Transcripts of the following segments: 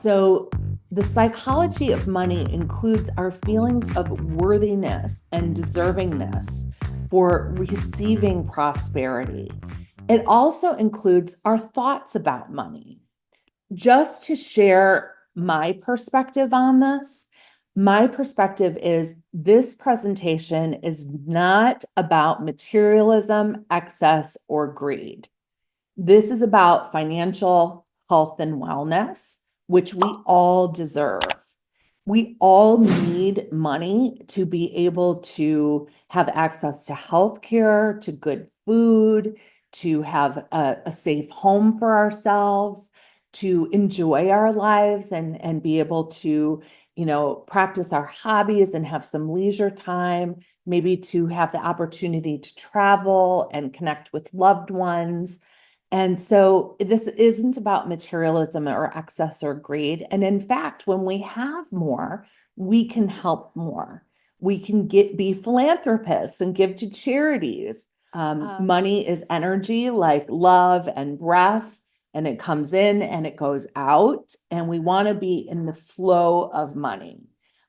So, the psychology of money includes our feelings of worthiness and deservingness for receiving prosperity. It also includes our thoughts about money. Just to share my perspective on this, my perspective is this presentation is not about materialism, excess, or greed. This is about financial health and wellness, which we all deserve. We all need money to be able to have access to healthcare, to good food, to have a safe home for ourselves, to enjoy our lives and be able to, practice our hobbies and have some leisure time, maybe to have the opportunity to travel and connect with loved ones. And so this isn't about materialism or excess or greed. And in fact, when we have more, we can help more. We can be philanthropists and give to charities. Money is energy like love and breath, and it comes in and it goes out. And we want to be in the flow of money.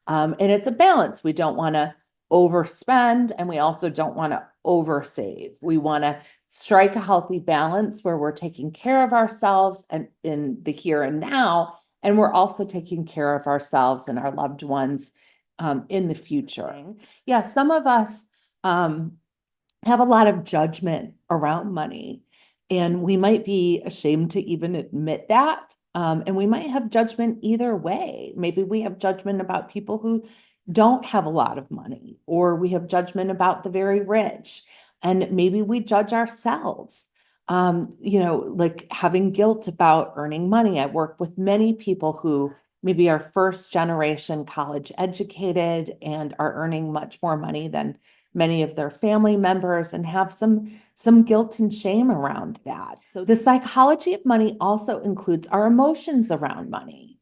And it's a balance. We don't want to overspend, and we also don't want to oversave. We want to strike a healthy balance where we're taking care of ourselves and in the here and now, and we're also taking care of ourselves and our loved ones in the future. Yeah, some of us have a lot of judgment around money, and we might be ashamed to even admit that. And we might have judgment either way. Maybe we have judgment about people who don't have a lot of money, or we have judgment about the very rich. And maybe we judge ourselves, like having guilt about earning money. I work with many people who maybe are first generation college educated and are earning much more money than many of their family members and have some guilt and shame around that. So the psychology of money also includes our emotions around money.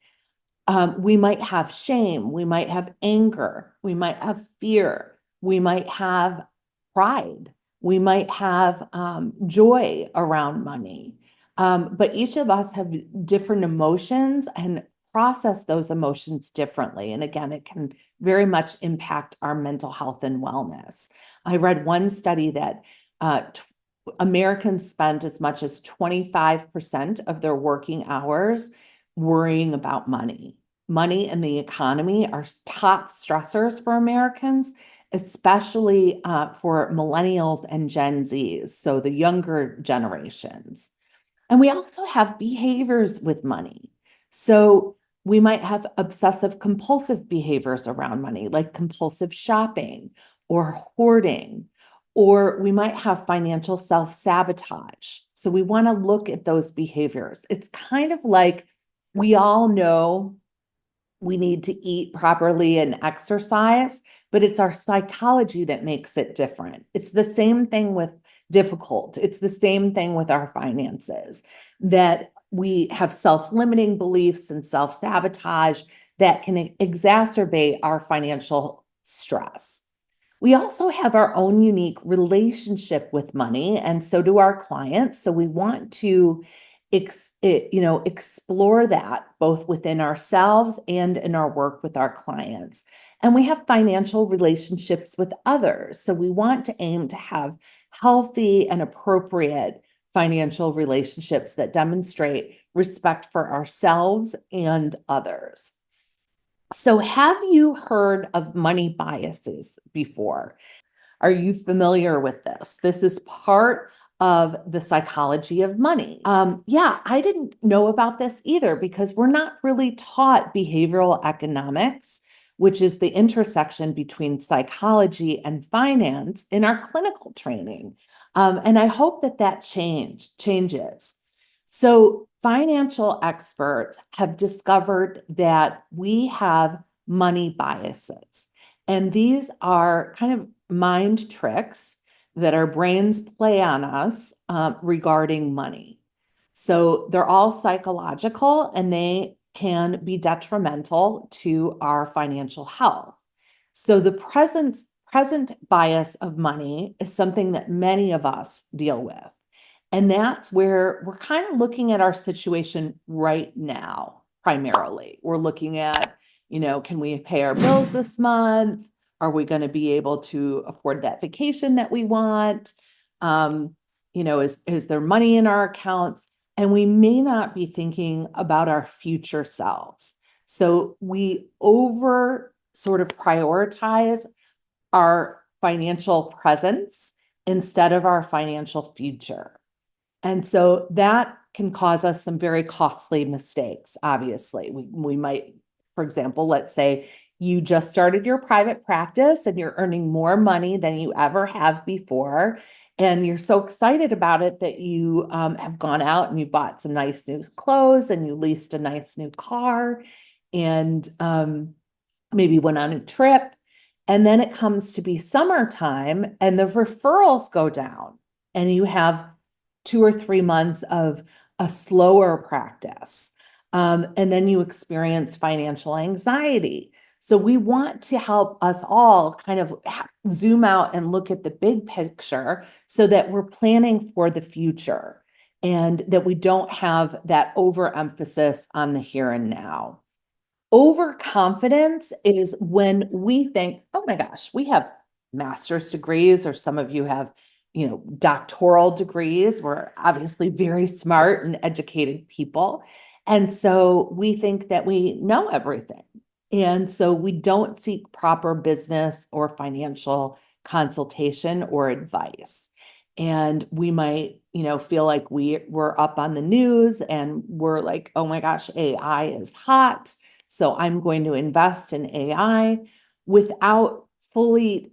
We might have shame, we might have anger, we might have fear, we might have pride, we might have joy around money. But each of us have different emotions and process those emotions differently. And again, it can very much impact our mental health and wellness. I read one study that Americans spend as much as 25% of their working hours worrying about money. Money and the economy are top stressors for Americans, especially for millennials and Gen Zs, so the younger generations. And we also have behaviors with money. So we might have obsessive compulsive behaviors around money, like compulsive shopping or hoarding, or we might have financial self-sabotage. So we want to look at those behaviors. It's kind of like we all know we need to eat properly and exercise, but it's our psychology that makes it different. It's the same thing with difficult. It's the same thing with our finances, that we have self-limiting beliefs and self-sabotage that can exacerbate our financial stress. We also have our own unique relationship with money, and so do our clients. So we want to explore that both within ourselves and in our work with our clients. And we have financial relationships with others. So we want to aim to have healthy and appropriate financial relationships that demonstrate respect for ourselves and others. So have you heard of money biases before? Are you familiar with this? This is part of the psychology of money. Yeah, I didn't know about this either because we're not really taught behavioral economics, which is the intersection between psychology and finance in our clinical training. And I hope that changes. So financial experts have discovered that we have money biases. And these are kind of mind tricks that our brains play on us regarding money. So they're all psychological and they can be detrimental to our financial health. So the present bias of money is something that many of us deal with. And that's where we're kind of looking at our situation right now. primarily. We're looking at, can we pay our bills this month? Are we going to be able to afford that vacation that we want? Is there money in our accounts? And we may not be thinking about our future selves. So we over sort of prioritize our financial presence instead of our financial future. And so that can cause us some very costly mistakes, obviously. We might, for example, let's say you just started your private practice and you're earning more money than you ever have before. And you're so excited about it that you have gone out and you bought some nice new clothes and you leased a nice new car and maybe went on a trip. And then it comes to be summertime and the referrals go down and you have 2 or 3 months of a slower practice. And then you experience financial anxiety. So we want to help us all kind of zoom out and look at the big picture so that we're planning for the future and that we don't have that overemphasis on the here and now. Overconfidence is when we think, oh my gosh, we have master's degrees, or some of you have, doctoral degrees. We're obviously very smart and educated people. And so we think that we know everything. And so we don't seek proper business or financial consultation or advice. And we might, feel like we're up on the news and we're like, oh my gosh, AI is hot. So I'm going to invest in AI without fully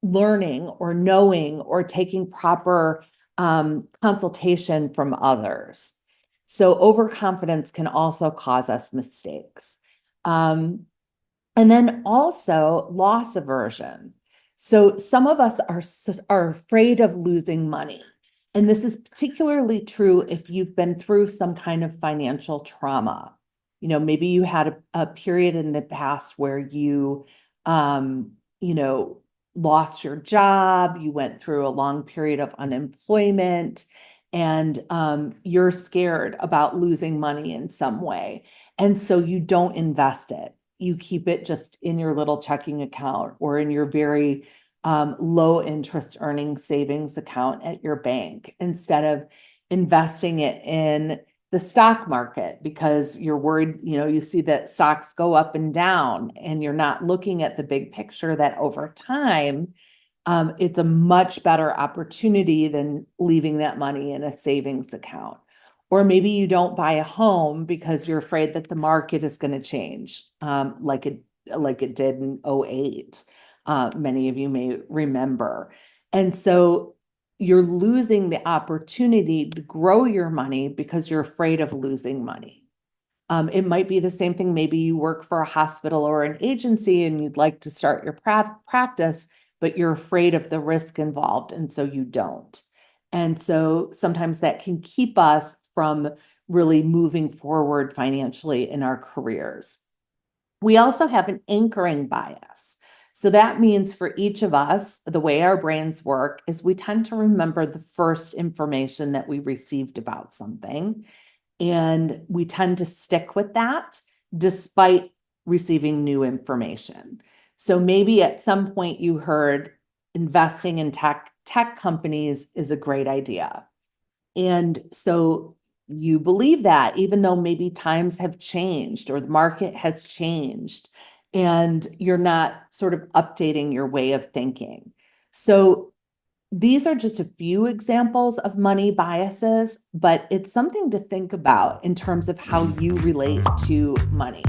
learning or knowing or taking proper consultation from others. So overconfidence can also cause us mistakes. And then also loss aversion. So some of us are afraid of losing money. And this is particularly true if you've been through some kind of financial trauma. Maybe you had a period in the past where you, lost your job, you went through a long period of unemployment, and you're scared about losing money in some way. And so you don't invest it. You keep it just in your little checking account or in your very low interest earning savings account at your bank instead of investing it in the stock market because you're worried, you see that stocks go up and down and you're not looking at the big picture that over time, it's a much better opportunity than leaving that money in a savings account. Or maybe you don't buy a home because you're afraid that the market is going to change, like it did in '08. Many of you may remember. And so you're losing the opportunity to grow your money because you're afraid of losing money. It might be the same thing. Maybe you work for a hospital or an agency and you'd like to start your practice, but you're afraid of the risk involved, and so you don't. And so sometimes that can keep us from really moving forward financially in our careers. We also have an anchoring bias. So that means for each of us, the way our brains work is we tend to remember the first information that we received about something. And we tend to stick with that despite receiving new information. So maybe at some point you heard investing in tech companies is a great idea. And so you believe that even though maybe times have changed or the market has changed and you're not sort of updating your way of thinking. So these are just a few examples of money biases, but it's something to think about in terms of how you relate to money.